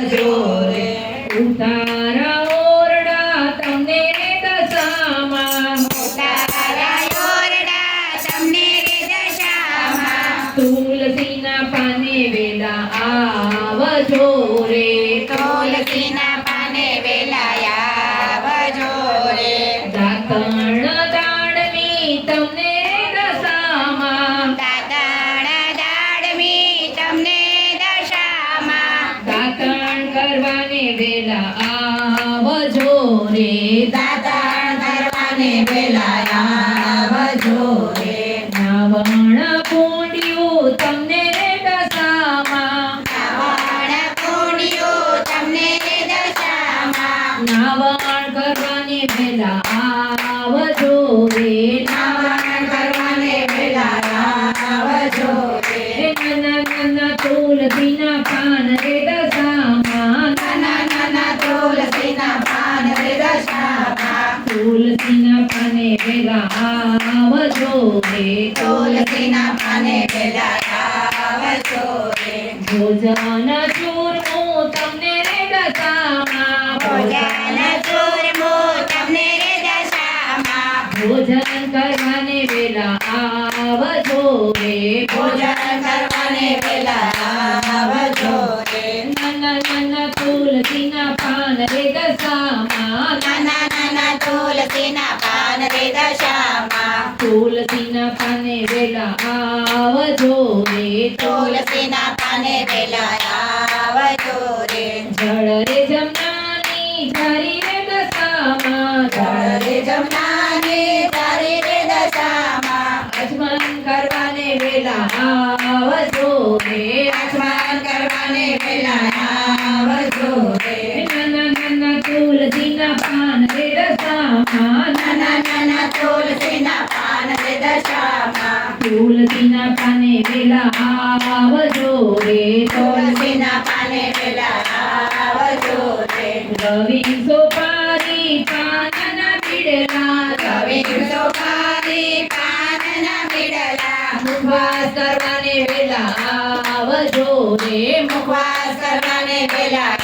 આવજો રે. ઉતારા ઓરડા તમને દશામાં, ઉતારા ઓરડા તમને રે દશામાં, તુલસીના પાને વેલા આવજો રે. તુલસીના પાને વેલા આવજો રે. દાતણ દાડમી તમને દશામાં, દાતણ દાડમી તમને દશામાં, દાતણ કરવાને વેલા આવજો રે. દાતણ કરવાને વેલા આવજો રે. નાવણ પૂંડિયું તમને દશામાં, નાવણ પૂંડિયું તમને દશામાં, નાવણ કરવાને વેલા આવજો રે. નાવણ કરવાને વેલા આવજો રે. નાના નાના તુલસીના પાન રે દશામાં, નાના નાના તુલસીના પાન રે દશામાં, તુલસીના પાને વેલા આવજો રે. તુલસીના પાને વેલા આવજો રે. ભોજન ચૂરમું તમને રે દશામાં, ભોજન ચૂરમું તમને રે દશામાં, ભોજન કરવાને વેલા આવજો રે. ભોજન કરવાને વેલા આવજો રે. નાના નાના તુલસીના પાન રે દશામાં, નાના નાના તુલસીના પાન રે દશામાં, તુલસીના પાને વેલા આવજો રે. તુલસીના પાને વેલા આવજો રે. જળ રે જમનાની ધારી રે દશામાં, જળ રે જમનાની ધારી રે દશામાં, અજમન કરવાને વેલા આવજો રે. આસમાન કરવાને વેલા આવજો રે. નાના નાના તુલસીના પાન રે દશામાં, નાના નાના તુલસીના પાન રે દશામાં, તુલસીના પાને વેલા આવજો રે. તુલસીના પાને વેલા આવજો રે. રવિ સોપારી પાનના બીડલા, રવિ સોપારી પાનના બીડલા, મુખવાસ કરવાને વેલા આવજો રે. મુખવાસ કરવાને વેલા